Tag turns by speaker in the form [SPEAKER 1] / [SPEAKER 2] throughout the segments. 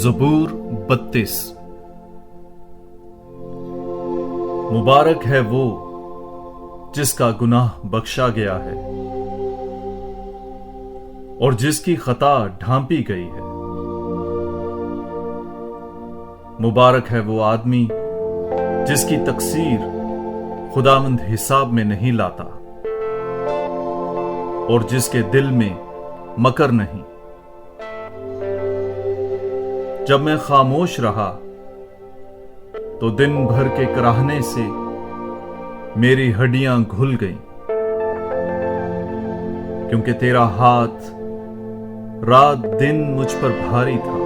[SPEAKER 1] ज़बूर 32। मुबारक है वो जिसका गुनाह बख्शा गया है और जिसकी खता ढांपी गई है। मुबारक है वो आदमी जिसकी तकसीर खुदावंद हिसाब में नहीं लाता और जिसके दिल में मकर नहीं। जब मैं खामोश रहा तो दिन भर के कराहने से मेरी हड्डियां घुल गईं, क्योंकि तेरा हाथ रात दिन मुझ पर भारी था।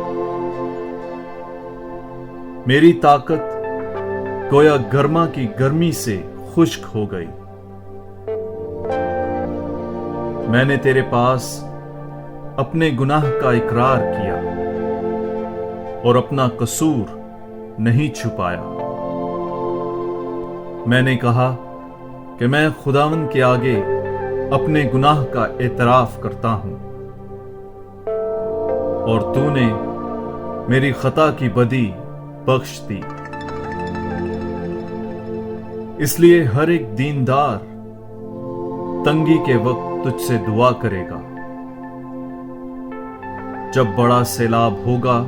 [SPEAKER 1] मेरी ताकत गोया गर्मा की गर्मी से खुश्क हो गई। मैंने तेरे पास अपने गुनाह का इकरार किया और अपना कसूर नहीं छुपाया। मैंने कहा कि मैं खुदावंद के आगे अपने गुनाह का एतराफ करता हूं और तूने मेरी खता की बदी बख्श दी। इसलिए हर एक दीनदार तंगी के वक्त तुझसे दुआ करेगा। जब बड़ा सैलाब होगा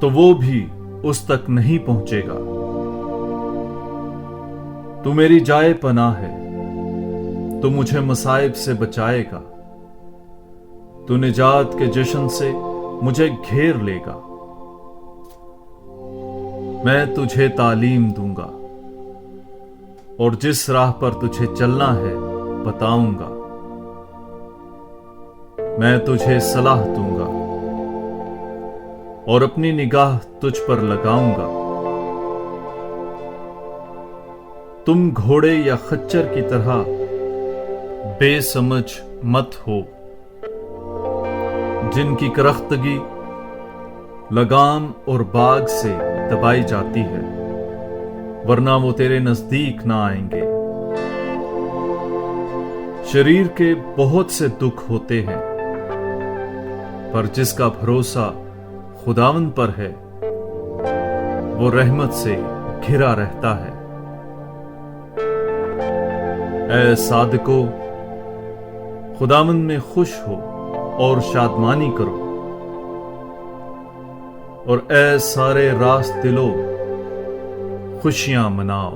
[SPEAKER 1] तो वो भी उस तक नहीं पहुंचेगा। तू मेरी जाए पनाह है, तू मुझे मसाइब से बचाएगा। तू निजात के जश्न से मुझे घेर लेगा। मैं तुझे तालीम दूंगा और जिस राह पर तुझे चलना है बताऊंगा। मैं तुझे सलाह दूंगा और अपनी निगाह तुझ पर लगाऊंगा। तुम घोड़े या खच्चर की तरह बेसमझ मत हो, जिनकी करख्तगी लगाम और बाग से दबाई जाती है, वरना वो तेरे नजदीक ना आएंगे। शरीर के बहुत से दुख होते हैं, पर जिसका भरोसा खुदावंद पर है वो रहमत से घिरा रहता है। ऐ सादिको, खुदावंद में खुश हो और शादमानी करो, और ऐ सारे रास्त दिलो खुशियां मनाओ।